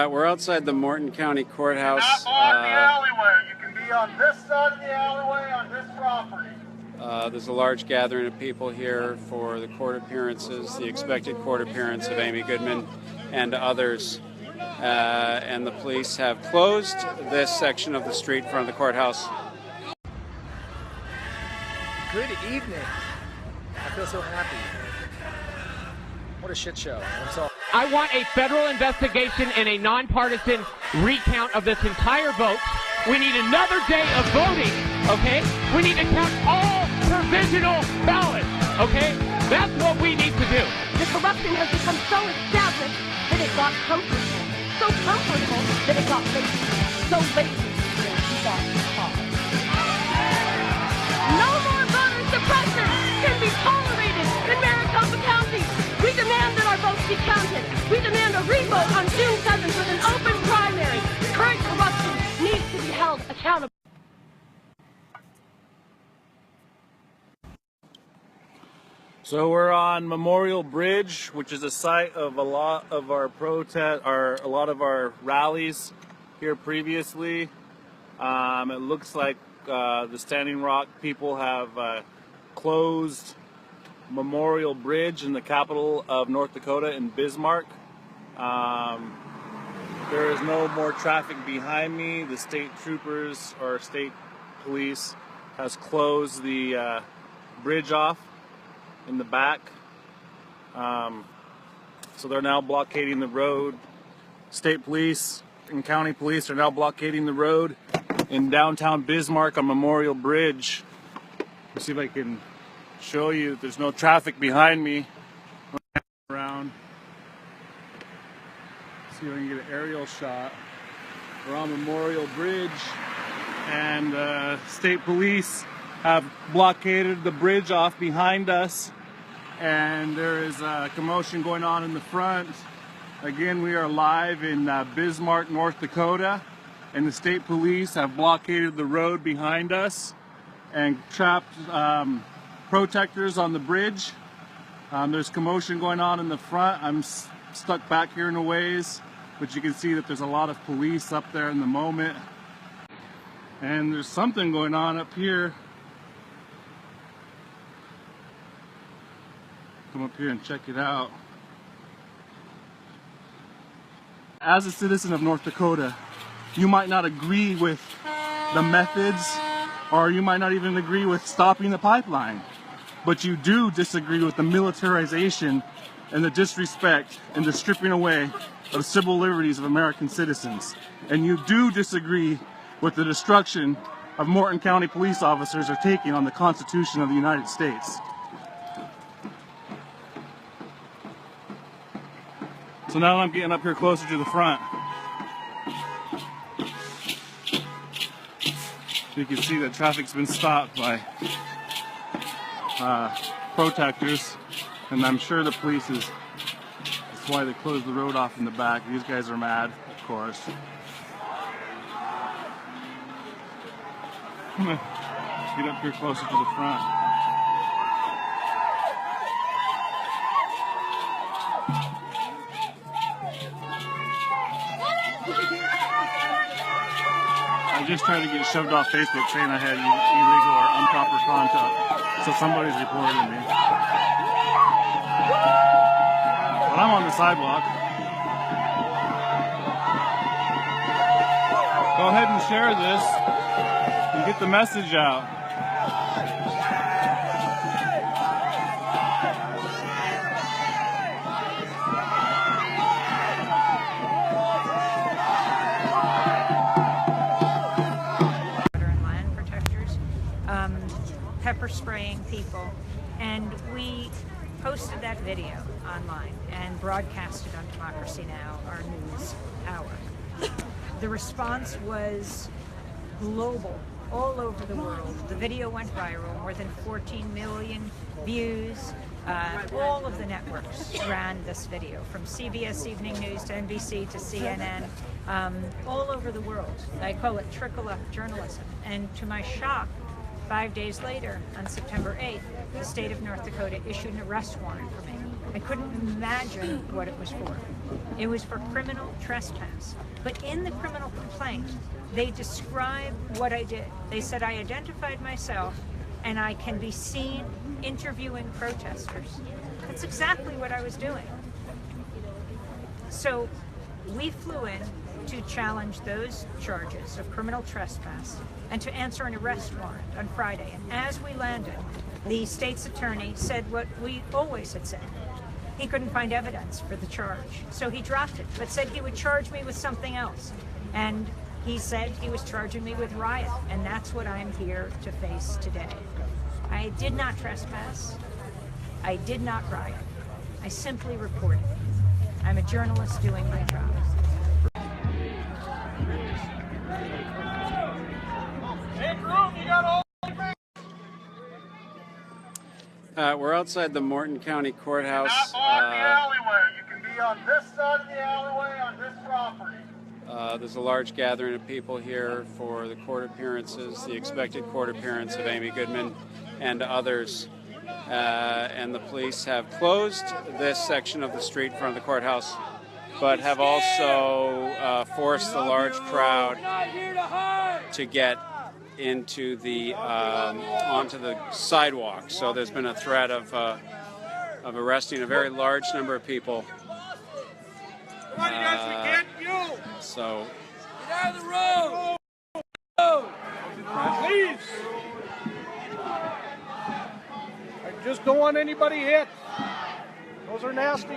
We're outside the Morton County Courthouse. Not on the alleyway. You can be on this side of the alleyway on this property. There's a large gathering of people here for the court appearances, the expected court appearance of Amy Goodman and others. And the police have closed this section of the street in front of the courthouse. Good evening. I feel so happy. What a shit show. I want a federal investigation and a nonpartisan recount of this entire vote. We need another day of voting, okay? We need to count all provisional ballots, okay? That's what we need to do. The corruption has become so established that it got comfortable. So comfortable that it got lazy. So lazy that it got hard. No more voter suppression can be tolerated in Maricopa County. We demand that our votes be counted. We demand a revote on June 7th with an open primary. Current corruption needs to be held accountable. So we're on Memorial Bridge, which is a site of a lot of our a lot of our rallies here previously. It looks like the Standing Rock people have closed Memorial Bridge in the capital of North Dakota in Bismarck. There is no more traffic behind me. The state troopers or state police has closed the bridge off in the back. So they're now blockading the road. State police and county police are now blockading the road in downtown Bismarck on Memorial Bridge. Let's see if I can show you. There's no traffic behind me. Around. See if I can get an aerial shot. We're on Memorial Bridge, and state police have blockaded the bridge off behind us, and there is a commotion going on in the front. Again, we are live in Bismarck, North Dakota, and the state police have blockaded the road behind us and trapped protectors on the bridge. There's commotion going on in the front. I'm stuck back here in a ways, but you can see that there's a lot of police up there in the moment. And there's something going on up here. Come up here and check it out. As a citizen of North Dakota, you might not agree with the methods, or you might not even agree with stopping the pipeline, but you do disagree with the militarization and the disrespect and the stripping away of civil liberties of American citizens. And you do disagree with the destruction of Morton County police officers are taking on the Constitution of the United States. So now I'm getting up here closer to the front. You can see that traffic's been stopped by protectors, and I'm sure the police that's why they closed the road off in the back. These guys are mad, of course. I'm gonna get up here closer to the front. I just tried to get shoved off Facebook saying I had illegal or improper conduct, so somebody's reporting me. But I'm on the sidewalk. Go ahead and share this and get the message out. Pepper spraying people, and we posted that video online and broadcast it on Democracy Now!, our news hour. The response was global, all over the world. The video went viral, more than 14 million views. All of the networks ran this video, from CBS Evening News to NBC to CNN, all over the world. I call it trickle-up journalism. And to my shock, 5 days later, on September 8th, the state of North Dakota issued an arrest warrant for me. I couldn't imagine what it was for. It was for criminal trespass. But in the criminal complaint, they describe what I did. They said I identified myself and I can be seen interviewing protesters. That's exactly what I was doing. So we flew in to challenge those charges of criminal trespass and to answer an arrest warrant on Friday. And as we landed, the state's attorney said what we always had said. He couldn't find evidence for the charge, so he dropped it, but said he would charge me with something else. And he said he was charging me with riot, and that's what I'm here to face today. I did not trespass. I did not riot. I simply reported. I'm a journalist doing my job. We're outside the Morton County Courthouse. Not block the alleyway. You can be on this side of the alleyway on this property. There's a large gathering of people here for the court appearances, the expected court appearance of Amy Goodman and others. And the police have closed this section of the street in front of the courthouse, but have also forced the large crowd to get into the onto the sidewalk. So there's been a threat of arresting a very large number of people. So get out of the road! Please! I just don't want anybody hit. Those are nasty.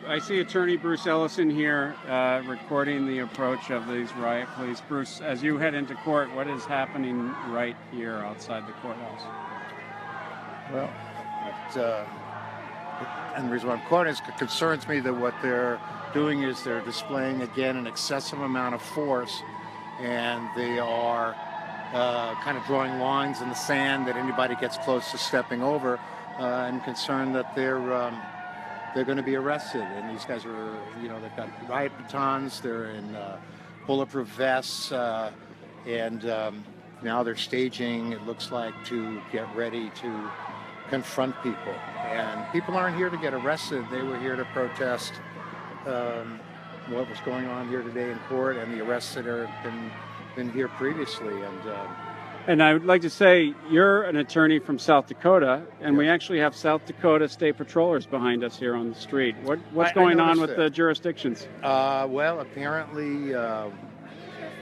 I see Attorney Bruce Ellison here recording the approach of these riot police. Bruce, as you head into court, what is happening right here outside the courthouse? Well, and the reason why I'm calling is it concerns me that what they're doing is they're displaying again an excessive amount of force, and they are kind of drawing lines in the sand that anybody gets close to stepping over, and concerned that they're going to be arrested. And these guys are, you know, they've got riot batons, they're in bulletproof vests, and now they're staging, it looks like, to get ready to confront people. And people aren't here to get arrested, they were here to protest what was going on here today in court and the arrests that have been here previously. And I would like to say, you're an attorney from South Dakota, and Yes. we actually have South Dakota state patrollers behind us here on the street. What's going on with the jurisdictions? Well, apparently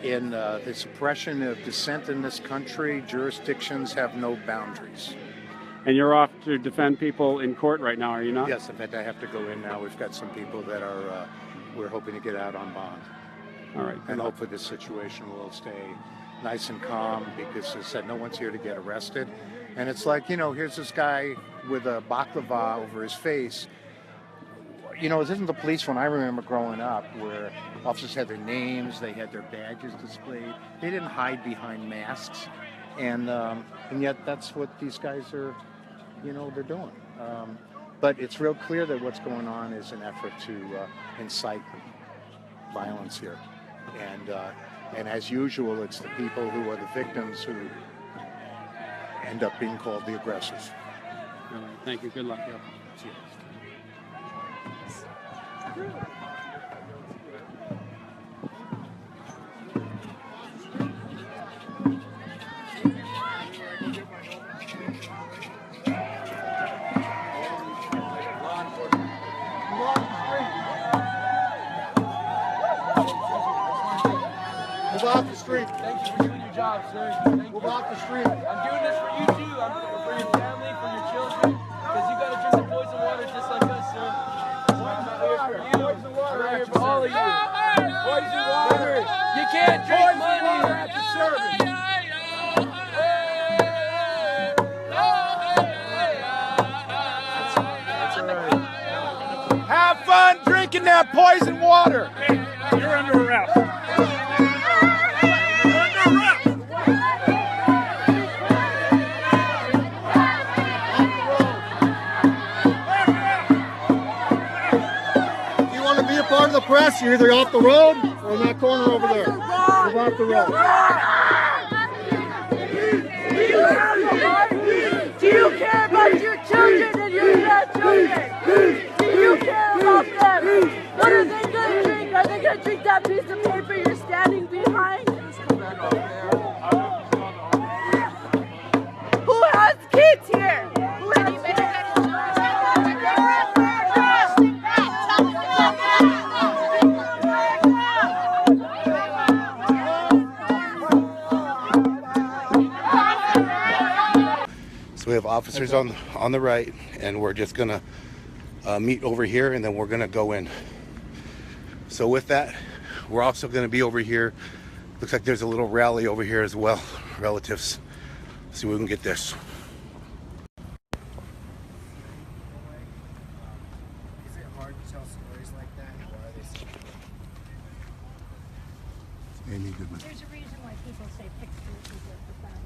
in the suppression of dissent in this country, jurisdictions have no boundaries. And you're off to defend people in court right now, are you not? Yes, in fact, I have to go in now. We've got some people that are, we're hoping to get out on bond. All right. And hopefully this situation will stay nice and calm, because as I said, no one's here to get arrested. And it's like, you know, here's this guy with a baklava over his face. You know, it isn't the police when I remember growing up, where officers had their names, they had their badges displayed. They didn't hide behind masks. And yet that's what these guys are, you know, they're doing. But it's real clear that what's going on is an effort to incite violence here. And as usual, it's the people who are the victims who end up being called the aggressors. All right. Thank you. Good luck. Yeah. Move off the street. Thank you for doing your job, sir. Thank Move you. off the street. I'm doing this for you too. For your family, for your children, because you got to drink the poison water just like us, sir. I'm out here for you. I'm out here for all of you. Poison water. You can't drink money. After service. That's all right. Have fun drinking that poison water. You're under arrest. this, you're either off the road or in that corner over there. Move off the road. Do you care about your children and your grandchildren? Do you care about them? What are they going to drink? Are they going to drink that piece of paper you're standing behind? Who has kids here? Who has So we have officers on the right, and we're just gonna meet over here, and then we're gonna go in. So with that, we're also gonna be over here. Looks like there's a little rally over here as well. Relatives. See if we can get this. Is it hard to tell stories like that? Why are they so Amy Goodman. There's a reason why people say pictures is worth $1,000.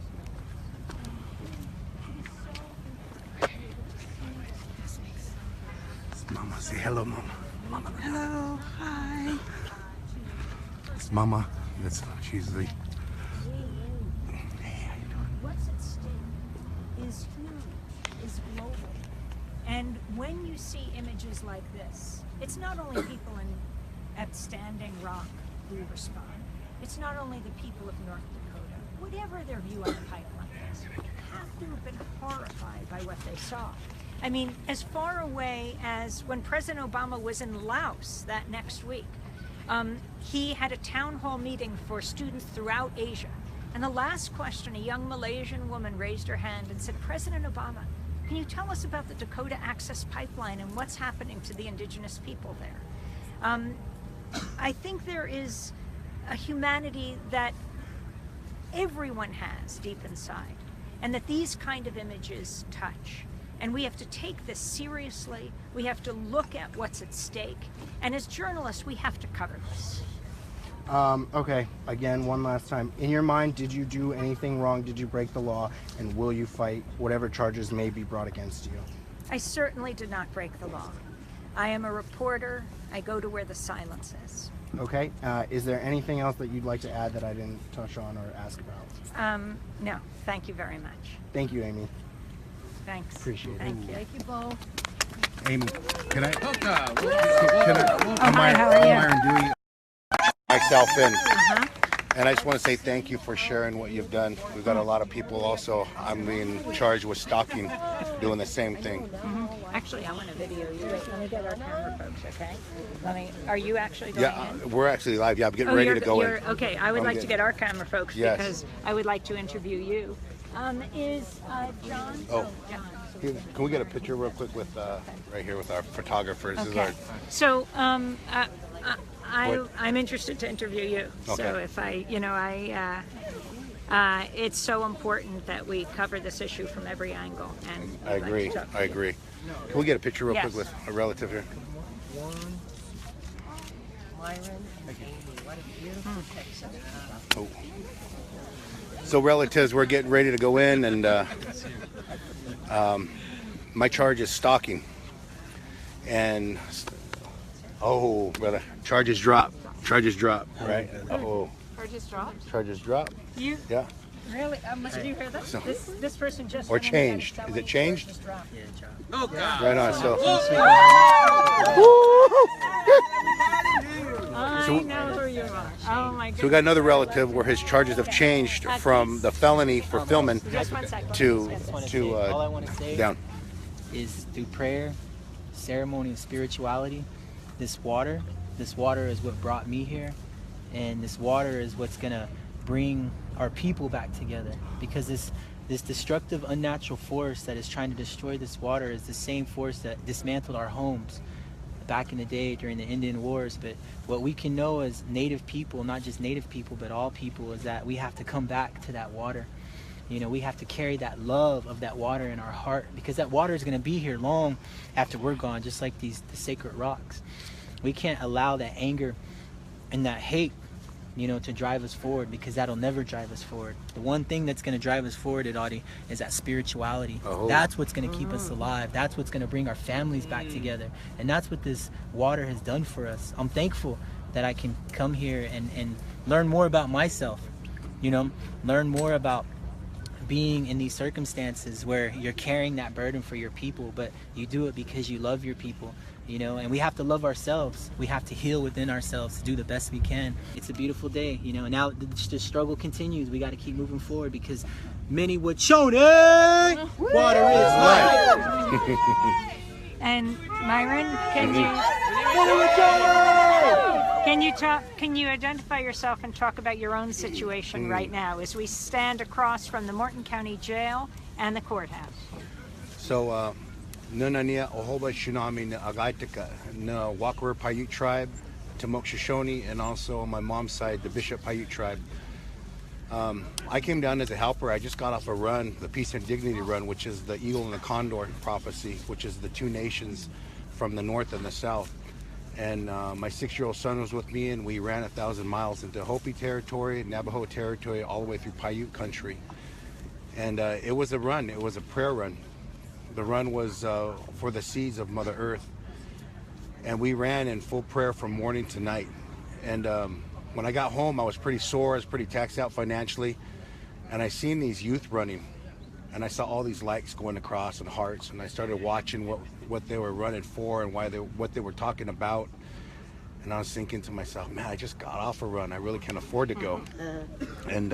Mama, say hello, Mama. Mama. Hello, hi. It's Mama. She's the. What's at stake is huge, is global. And when you see images like this, it's not only people at Standing Rock who respond. It's not only the people of North Dakota. Whatever their view on the pipeline is, have to have been horrified by what they saw. I mean, as far away as when President Obama was in Laos that next week, he had a town hall meeting for students throughout Asia. And the last question, a young Malaysian woman raised her hand and said, President Obama, can you tell us about the Dakota Access Pipeline and what's happening to the indigenous people there? I think there is a humanity that everyone has deep inside, and that these kind of images touch. And we have to take this seriously. We have to look at what's at stake. And as journalists, we have to cover this. Okay, again, one last time. In your mind, did you do anything wrong? Did you break the law? And will you fight whatever charges may be brought against you? I certainly did not break the law. I am a reporter. I go to where the silence is. Okay, is there anything else that you'd like to add that I didn't touch on or ask about? No, thank you very much. Thank you, Amy. Thanks. Appreciate it. Thank you. Thank you, Bo. Amy, can I? Hi, how are you? Myron, Dewey. Myself in. And I just want to say thank you for sharing what you've done. We've got a lot of people also. I'm being charged with stalking, doing the same thing. Actually, I want to video you. Wait, let me get our camera folks, okay? Are you actually going in? We're actually live. Yeah, I'm getting ready to go in. Okay, I would like to get our camera folks because Yes. I would like to interview you. Is John? Oh. John. Can we get a picture real quick with right here with our photographers? This is Okay. our, So, I'm interested to interview you. Okay. So if it's so important that we cover this issue from every angle. And I agree. I agree. Can we get a picture real quick with a relative here? Myron and Amy, what a beautiful picture. Oh. So relatives, we're getting ready to go in, and my charge is stalking. And oh, brother, charges drop. Charges drop, right? Oh. Charges dropped? Charges drop. You? Yeah. Really? Did you hear that? So- This person just Or went in and changed. said Is how it many changed? charges dropped. Oh, God. Right on. So. I know who you are. Oh my goodness. So we got another relative where his charges have changed from the felony for filming Just 1 second. to all I want to say down. is through prayer, ceremony, and spirituality. This water is what brought me here, and this water is what's gonna bring our people back together. Because this destructive, unnatural force that is trying to destroy this water is the same force that dismantled our homes back in the day during the Indian Wars. But what we can know as Native people, not just Native people, but all people, is that we have to come back to that water. You know, we have to carry that love of that water in our heart, because that water is going to be here long after we're gone, just like the sacred rocks. We can't allow that anger and that hate, to drive us forward, because that'll never drive us forward. The one thing that's going to drive us forward, Adati, is that spirituality. That's what's going to keep us alive. That's what's going to bring our families back together. And that's what this water has done for us. I'm thankful that I can come here and learn more about myself, you know, learn more about being in these circumstances where you're carrying that burden for your people, but you do it because you love your people, you know, and we have to love ourselves. We have to heal within ourselves to do the best we can. It's a beautiful day, you know, and now the struggle continues. We got to keep moving forward because many would show water is life. And Myron, can you identify yourself and talk about your own situation right now as we stand across from the Morton County Jail and the courthouse? So, Nunania Ohoba Shinami Agaitika, the Walker Paiute tribe, Tamok Shoshone, and also on my mom's side, the Bishop Paiute tribe. I came down as a helper. I just got off a run, the Peace and Dignity run, which is the Eagle and the Condor prophecy, which is the two nations from the north and the south. And my 6-year-old son was with me, and we ran 1,000 miles into Hopi territory, Navajo territory, all the way through Paiute country. And it was a run. It was a prayer run. The run was for the seeds of Mother Earth. And we ran in full prayer from morning to night. And when I got home, I was pretty sore. I was pretty taxed out financially. And I seen these youth running. And I saw all these likes going across and hearts. And I started watching what they were running for and what they were talking about. And I was thinking to myself, man, I just got off a run. I really can't afford to go. And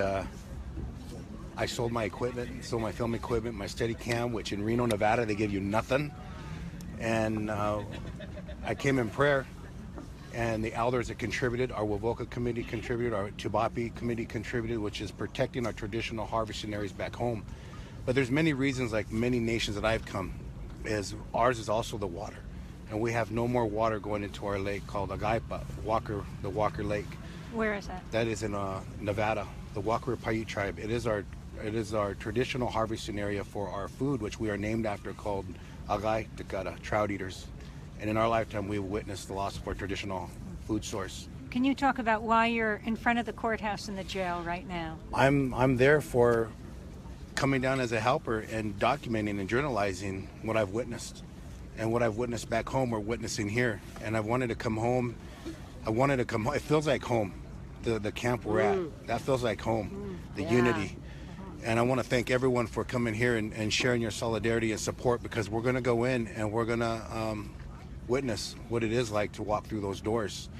I sold my equipment, sold my film equipment, my Steadicam, which in Reno, Nevada, they give you nothing. And I came in prayer. And the elders that contributed, our Wovoka committee contributed, our Tubapi committee contributed, which is protecting our traditional harvesting areas back home. But there's many reasons, like many nations that I've come, is ours is also the water. And we have no more water going into our lake called Agaipa, the Walker Lake. Where is that? That is in Nevada, the Walker Paiute tribe. It is our traditional harvesting area for our food, which we are named after, called Agai Dakota, trout eaters. And in our lifetime, we witnessed the loss of our traditional food source. Can you talk about why you're in front of the courthouse and the jail right now? I'm there for coming down as a helper and documenting and journalizing what I've witnessed and what I've witnessed back home or witnessing here. And I wanted to come home. It feels like home, the camp we're at. That feels like home, the unity. And I want to thank everyone for coming here and sharing your solidarity and support, because we're going to go in and we're going to witness what it is like to walk through those doors.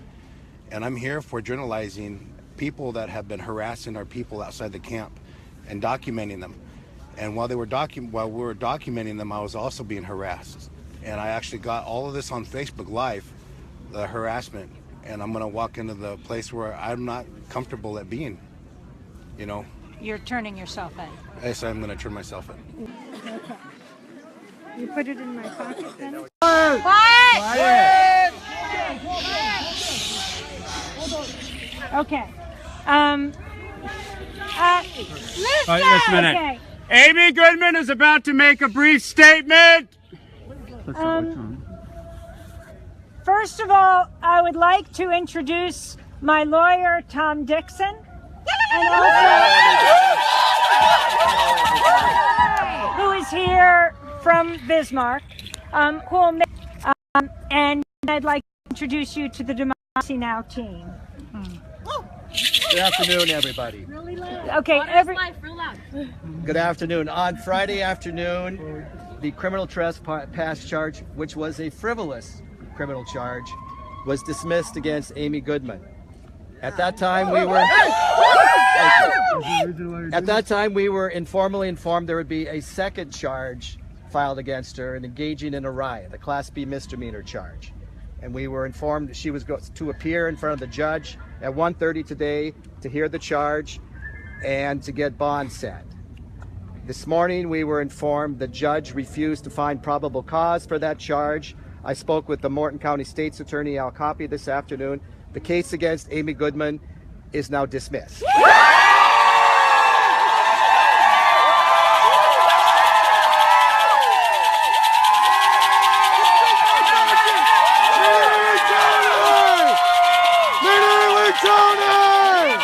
And I'm here for journalizing people that have been harassing our people outside the camp and documenting them. And while we were documenting them, I was also being harassed. And I actually got all of this on Facebook Live, the harassment. And I'm gonna walk into the place where I'm not comfortable at being, you know. You're turning yourself in. Yes, I'm gonna turn myself in. Okay. You put it in my pocket then? Quiet! Okay. Just a minute. Okay. Amy Goodman is about to make a brief statement. First of all, I would like to introduce my lawyer, Tom Dixon, and also who is here from Bismarck, and I'd like to introduce you to the Democracy Now! Team. Good afternoon, everybody. Okay, Good afternoon. On Friday afternoon, the criminal trespass charge, which was a frivolous criminal charge, was dismissed against Amy Goodman. At that time, we were informally informed there would be a second charge filed against her and engaging in a riot, a Class B misdemeanor charge. And we were informed she was to appear in front of the judge at 1:30 today to hear the charge and to get bond set. This morning we were informed the judge refused to find probable cause for that charge. I spoke with the Morton County State's Attorney Al Copy this afternoon. The case against Amy Goodman is now dismissed.